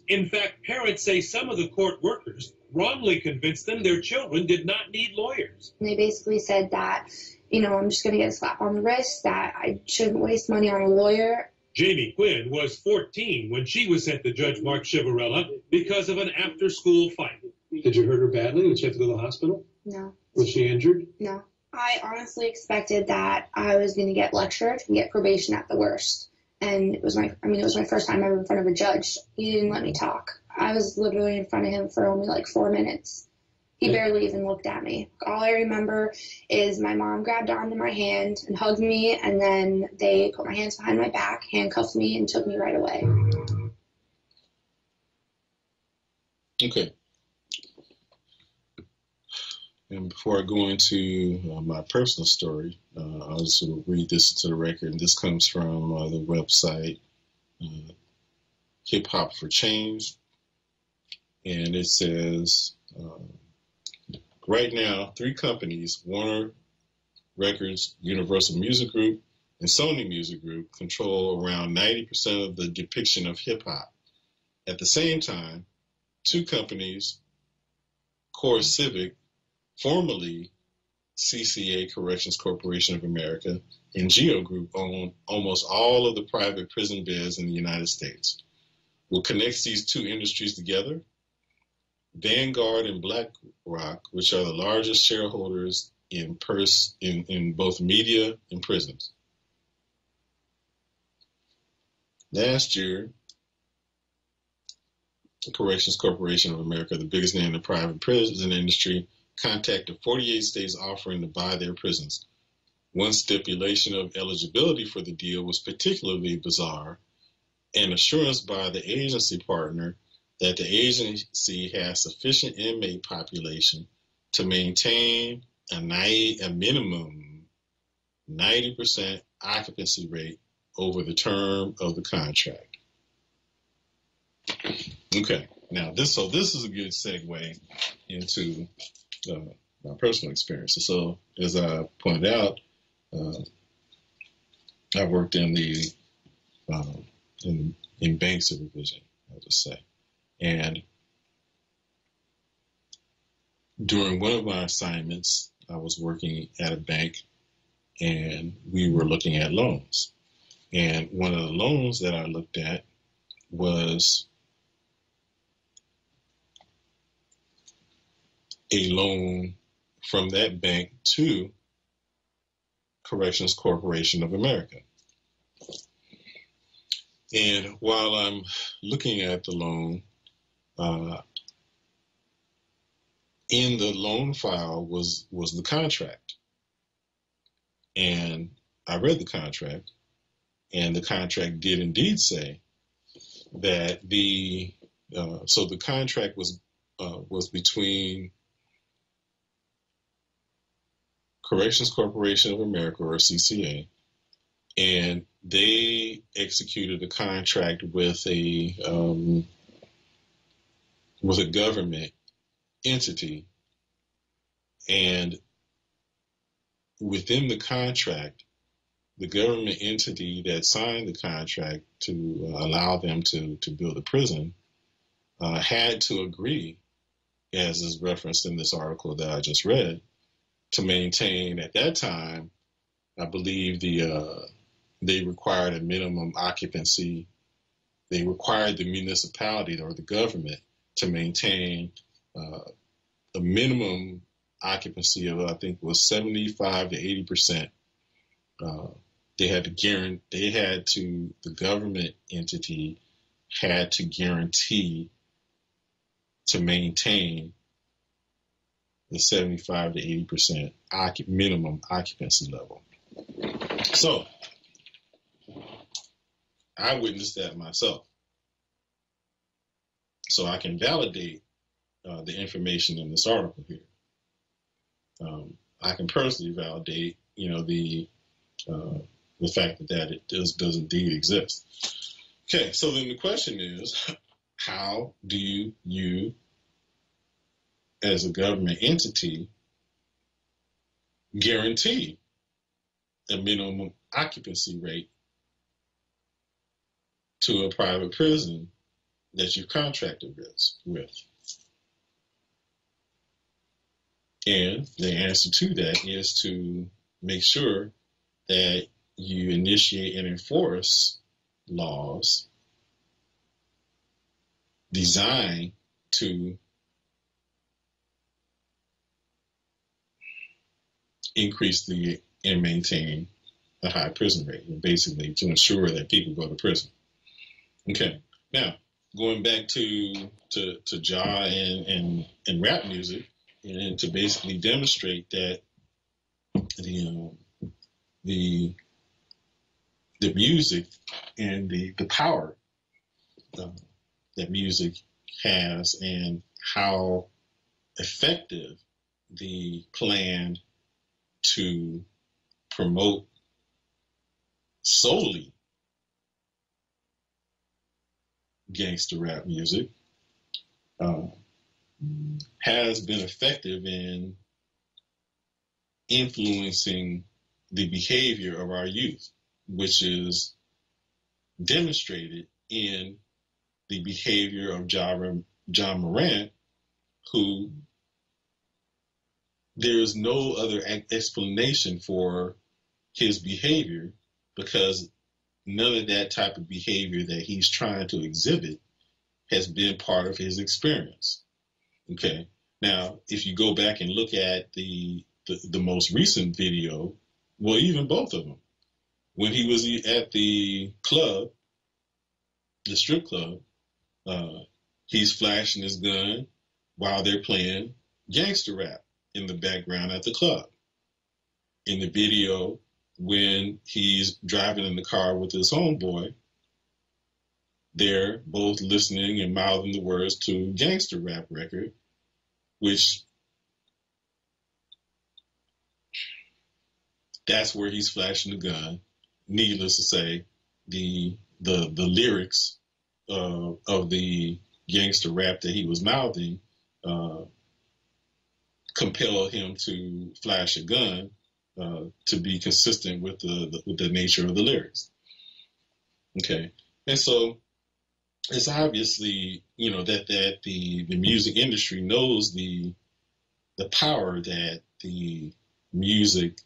In fact, parents say some of the court workers wrongly convinced them their children did not need lawyers. And they basically said that, I'm just going to get a slap on the wrist, that I shouldn't waste money on a lawyer. Jamie Quinn was 14 when she was sent to Judge Mark Schiavarella because of an after-school fight. Did you hurt her badly? Did she have to go to the hospital? No. Was she injured? No. I honestly expected that I was going to get lectured and get probation at the worst. And it was my first time ever in front of a judge. He didn't let me talk. I was literally in front of him for only like 4 minutes. He barely even looked at me. All I remember is my mom grabbed onto my hand and hugged me, and then they put my hands behind my back, handcuffed me, and took me right away. Okay. And before I go into my personal story, I'll just read this into the record. And this comes from the website Hip Hop for Change. And it says, right now, 3 companies, Warner Records, Universal Music Group, and Sony Music Group, control around 90% of the depiction of hip hop. At the same time, 2 companies, Core Civic, formerly CCA Corrections Corporation of America, and Geo Group own almost all of the private prison beds in the United States. What connects these 2 industries together? Vanguard and BlackRock, which are the largest shareholders in both media and prisons. Last year, the Corrections Corporation of America, the biggest name in the private prison industry, contacted 48 states offering to buy their prisons. One stipulation of eligibility for the deal was particularly bizarre, an assurance by the agency partner that the agency has sufficient inmate population to maintain a minimum 90% occupancy rate over the term of the contract. Okay, now this is a good segue into my personal experiences. So as I pointed out, I worked in the in bank supervision, I'll just say. And during one of my assignments, I was working at a bank and we were looking at loans. And one of the loans that I looked at was a loan from that bank to Corrections Corporation of America. And while I'm looking at the loan, in the loan file was the contract. And I read the contract, and the contract did indeed say that so the contract was between Corrections Corporation of America, or CCA, and they executed a contract with a government entity, and within the contract, the government entity that signed the contract to allow them to build a prison had to agree, as is referenced in this article that I just read, to maintain, at that time, I believe they required a minimum occupancy. They required the municipality or the government to maintain a minimum occupancy of, I think, was 75 to 80%. The government entity had to guarantee to maintain the 75 to 80% minimum occupancy level. So I witnessed that myself. So I can validate the information in this article here. I can personally validate, the fact that it does indeed exist. Okay, so then the question is, how do you, as a government entity, guarantee a minimum occupancy rate to a private prison that you've contracted with? And the answer to that is to make sure that you initiate and enforce laws designed to increase and maintain a high prison rate, and basically to ensure that people go to prison. Okay, now going back to Ja and rap music, and to basically demonstrate that the music and the power that music has, and how effective the plan to promote solely gangster rap music has been effective in influencing the behavior of our youth, which is demonstrated in the behavior of Ja Morant, who there is no other explanation for his behavior, because none of that type of behavior that he's trying to exhibit has been part of his experience. Okay. Now, if you go back and look at the most recent video, well, even both of them, when he was at the club, the strip club, he's flashing his gun while they're playing gangster rap in the background at the club. In the video, when he's driving in the car with his homeboy, they're both listening and mouthing the words to a gangster rap record, which that's where he's flashing the gun. Needless to say, the lyrics of the gangster rap that he was mouthing compelled him to flash a gun to be consistent with the nature of the lyrics. Okay, and so it's obviously that the music industry knows the power that the music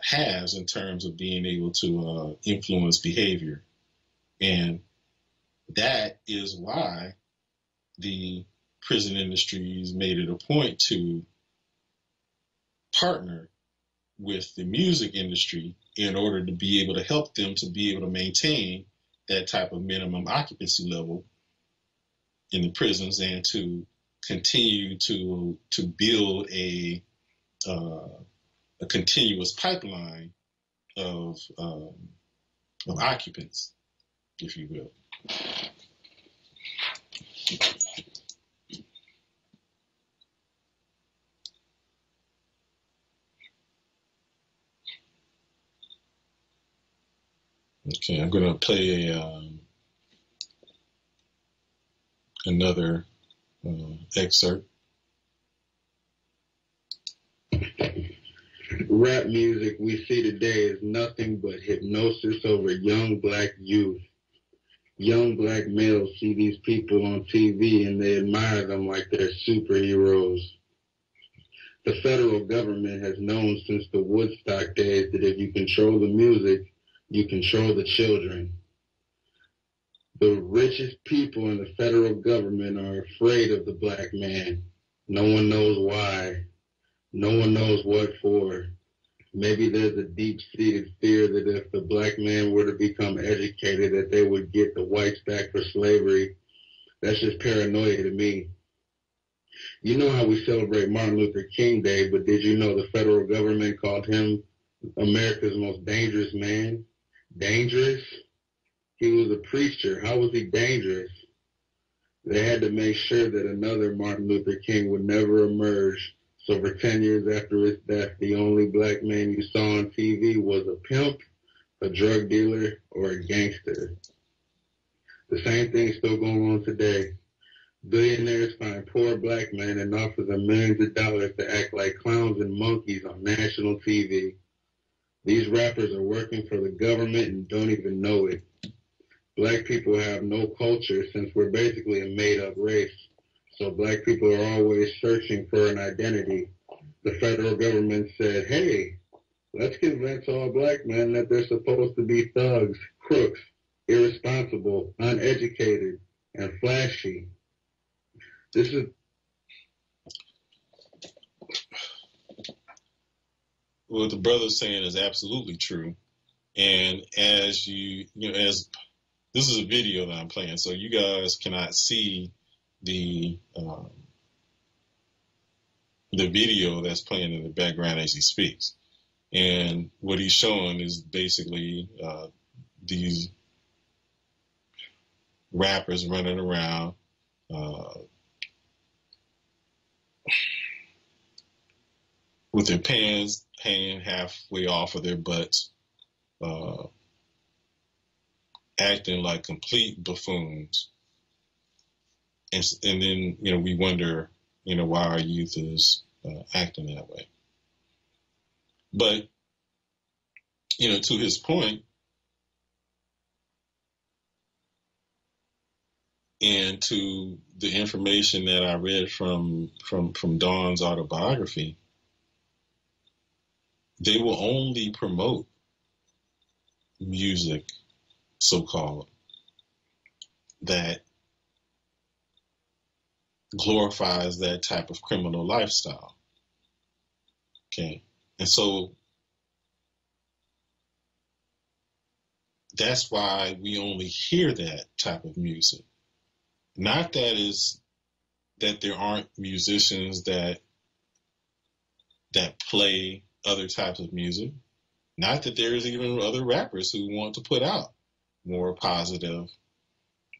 has in terms of being able to influence behavior, and that is why the prison industries made it a point to partner with the music industry in order to be able to help them to be able to maintain that type of minimum occupancy level in the prisons and to continue to build a continuous pipeline of occupants, if you will. Okay, I'm going to play another excerpt. Rap music we see today is nothing but hypnosis over young black youth. Young black males see these people on TV and they admire them like they're superheroes. The federal government has known since the Woodstock days that if you control the music, you control the children. The richest people in the federal government are afraid of the black man. No one knows why. No one knows what for. Maybe there's a deep-seated fear that if the black man were to become educated, that they would get the whites back for slavery. That's just paranoia to me. You know how we celebrate Martin Luther King Day, but did you know the federal government called him America's most dangerous man? Dangerous? He was a preacher. How was he dangerous? They had to make sure that another Martin Luther King would never emerge. So for 10 years after his death, the only black man you saw on TV was a pimp, a drug dealer, or a gangster. The same thing's still going on today. Billionaires find poor black men and offer them millions of dollars to act like clowns and monkeys on national TV. These rappers are working for the government and don't even know it. Black people have no culture since we're basically a made-up race. So black people are always searching for an identity. The federal government said, hey, let's convince all black men that they're supposed to be thugs, crooks, irresponsible, uneducated, and flashy. This is... What the brother's saying is absolutely true. And as as this is a video that I'm playing, so you guys cannot see the video that's playing in the background as he speaks. And what he's showing is basically these rappers running around with their pants hanging halfway off of their butts, acting like complete buffoons. And then, we wonder, why our youth is acting that way. But, to his point, and to the information that I read from Dawn's autobiography, they will only promote music, so-called, that glorifies that type of criminal lifestyle. Okay. And so that's why we only hear that type of music. Not that there aren't musicians that play other types of music. Not that there's even other rappers who want to put out more positive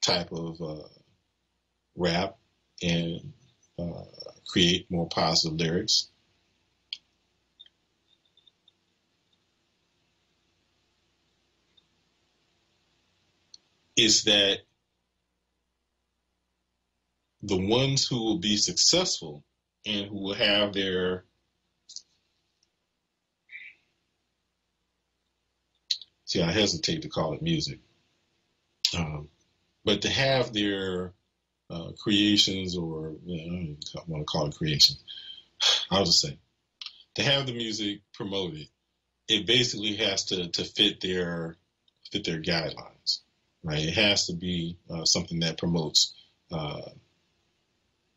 type of rap and create more positive lyrics. Is that the ones who will be successful and who will have their I hesitate to call it music, but to have their creations, or I don't want to call it creation, I'll just say, to have the music promoted, it basically has to fit their guidelines, right? It has to be something that promotes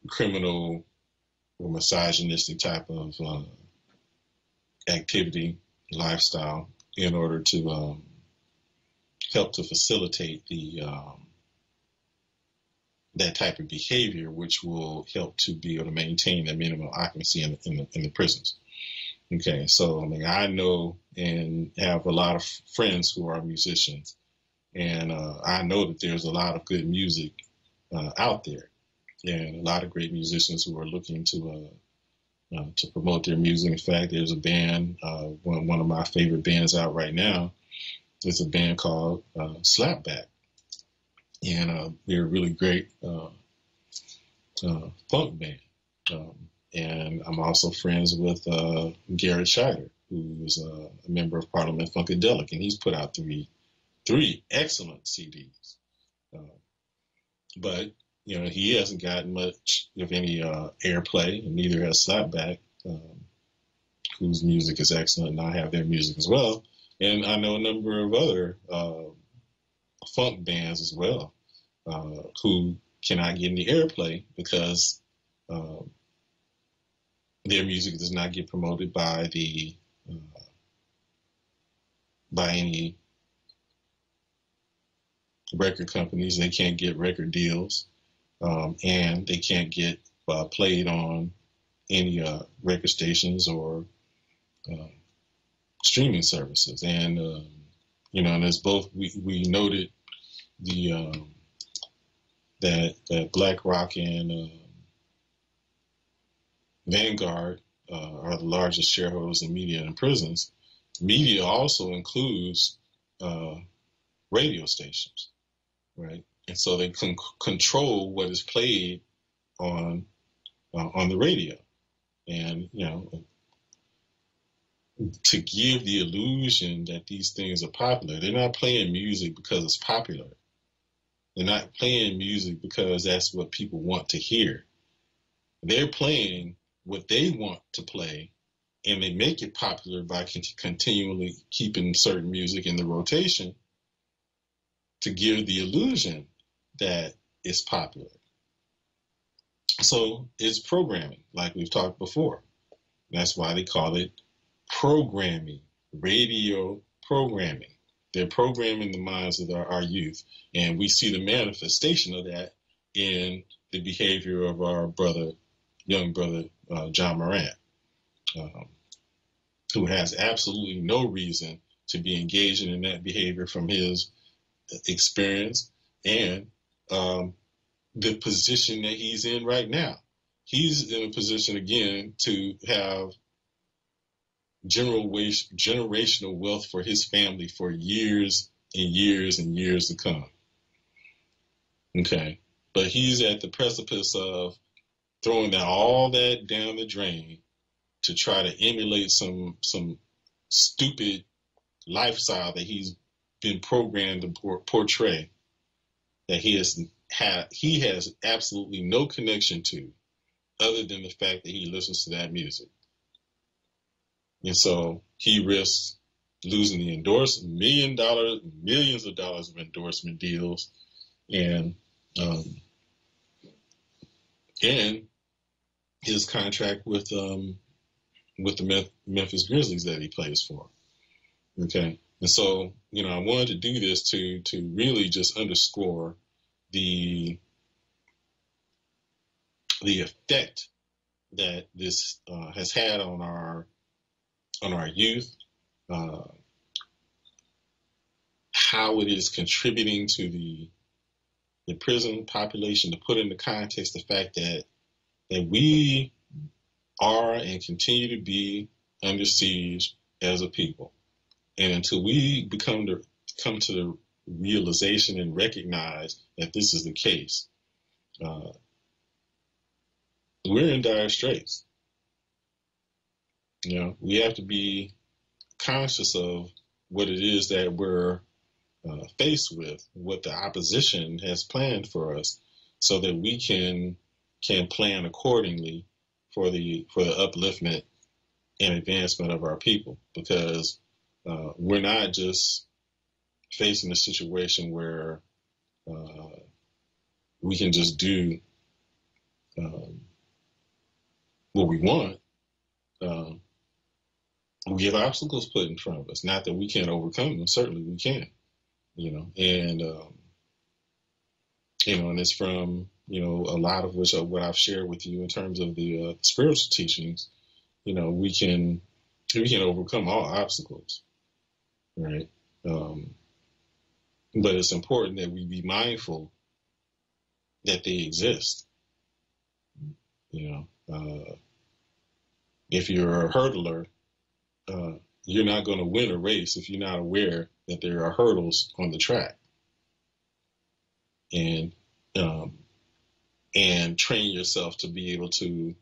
criminal or misogynistic type of activity, lifestyle, in order to help to facilitate the that type of behavior, which will help to be able to maintain that minimum occupancy in the prisons. Okay, so I mean, I know and have a lot of friends who are musicians, and I know that there's a lot of good music out there, and a lot of great musicians who are looking to promote their music. In fact, there's a band, one of my favorite bands out right now, is a band called Slapback, and they're a really great funk band. And I'm also friends with Garrett Scheider, who is a member of Parliament Funkadelic, and he's put out three excellent CDs. But you know, he hasn't gotten much of any airplay, and neither has Slapback, whose music is excellent, and I have their music as well. And I know a number of other funk bands as well who cannot get any airplay because their music does not get promoted by any record companies. They can't get record deals, and they can't get played on any record stations or streaming services. And you know, and as both we noted, that BlackRock and Vanguard are the largest shareholders in media and prisons. Media also includes radio stations, right? And so they can control what is played on the radio, and you know, to give the illusion that these things are popular. They're not playing music because it's popular. They're not playing music because that's what people want to hear. They're playing what they want to play, and they make it popular by continually keeping certain music in the rotation to give the illusion that it's popular. So it's programming, like we've talked before. That's why they call it programming, radio programming. They're programming the minds of our youth, and we see the manifestation of that in the behavior of our young brother, Ja Morant, who has absolutely no reason to be engaging in that behavior from his experience and the position that he's in right now. He's in a position, again, to have generational wealth for his family for years and years and years to come. Okay, but he's at the precipice of throwing all that down the drain to try to emulate some stupid lifestyle that he's been programmed to portray, that he has absolutely no connection to, other than the fact that he listens to that music. And so he risks losing the millions of dollars of endorsement deals, and his contract with the Memphis Grizzlies that he plays for. Okay, and so you know, I wanted to do this to really just underscore the effect that this has had on our youth, how it is contributing to the prison population, to put into context the fact that we are and continue to be under siege as a people. And until we come to the realization and recognize that this is the case, we're in dire straits. You know, we have to be conscious of what it is that we're faced with, what the opposition has planned for us, so that we can plan accordingly for the upliftment and advancement of our people. Because we're not just facing a situation where we can just do what we want. We have obstacles put in front of us. Not that we can't overcome them. Certainly we can. You know, and and it's from a lot of which are what I've shared with you in terms of the spiritual teachings, we can overcome all obstacles, right? But it's important that we be mindful that they exist. If you're a hurdler, you're not going to win a race if you're not aware that there are hurdles on the track. And train yourself to be able to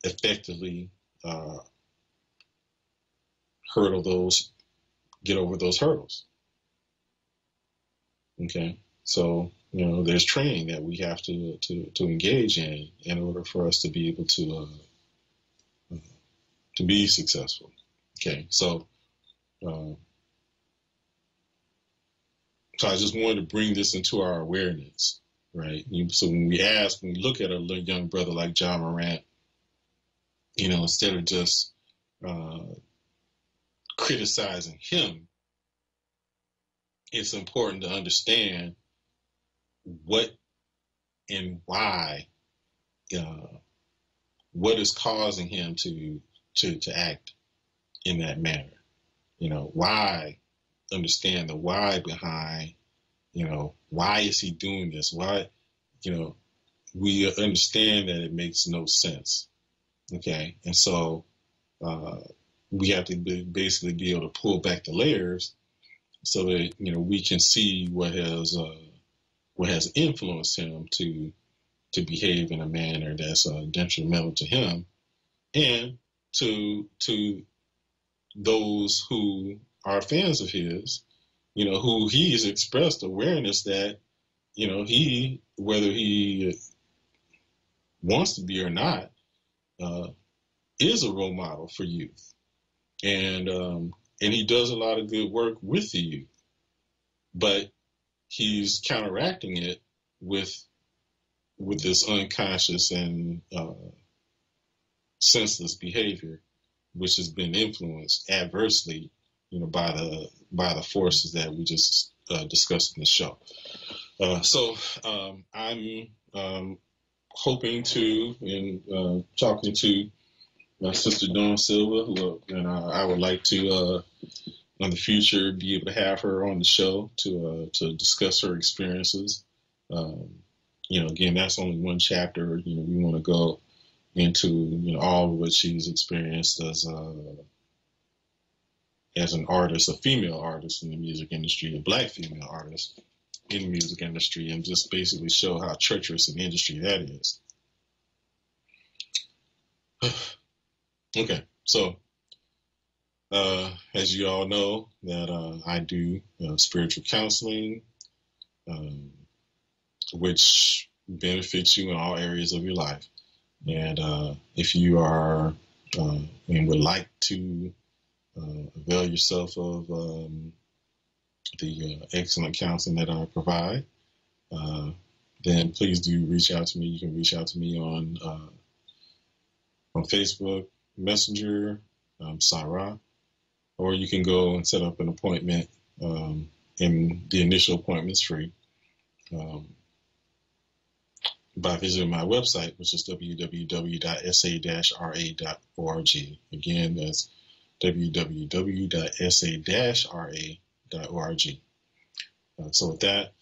effectively get over those hurdles. Okay, so there's training that we have to engage in order for us to be able to be successful. Okay, so I just wanted to bring this into our awareness, right? So when we look at a young brother like Ja Morant, instead of just criticizing him, it's important to understand what and why, what is causing him to act in that manner. Why, understand the why behind, why is he doing this? Why, we understand that it makes no sense. Okay. And so we have to basically be able to pull back the layers so that, we can see what has influenced him to behave in a manner that's detrimental to him and to those who are fans of his, who he has expressed awareness that, he, whether he wants to be or not, is a role model for youth. And he does a lot of good work with the youth, but he's counteracting it with this unconscious and senseless behavior, which has been influenced adversely, by the forces that we just discussed in the show. So I'm hoping to, and talking to my sister Dawn Silva, and I would like to, in the future, be able to have her on the show to discuss her experiences. Again, that's only one chapter. We want to go into all of what she's experienced as an artist, a female artist in the music industry, a Black female artist in the music industry, and just basically show how treacherous an industry that is. Okay, so as you all know, that I do spiritual counseling, which benefits you in all areas of your life. And if you are and would like to avail yourself of the excellent counseling that I provide, then please do reach out to me. You can reach out to me on Facebook, Messenger, Sarah, or you can go and set up an appointment, and the initial appointment's free, by visiting my website, which is www.sa-ra.org. Again, that's www.sa-ra.org. So with that,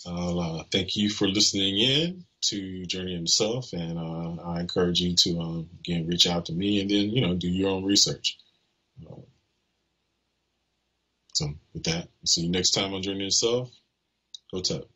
I'll thank you for listening in to Journey in the Self, and I encourage you to, again, reach out to me and then, do your own research. So with that, see you next time on Journey in the Self. Hotep.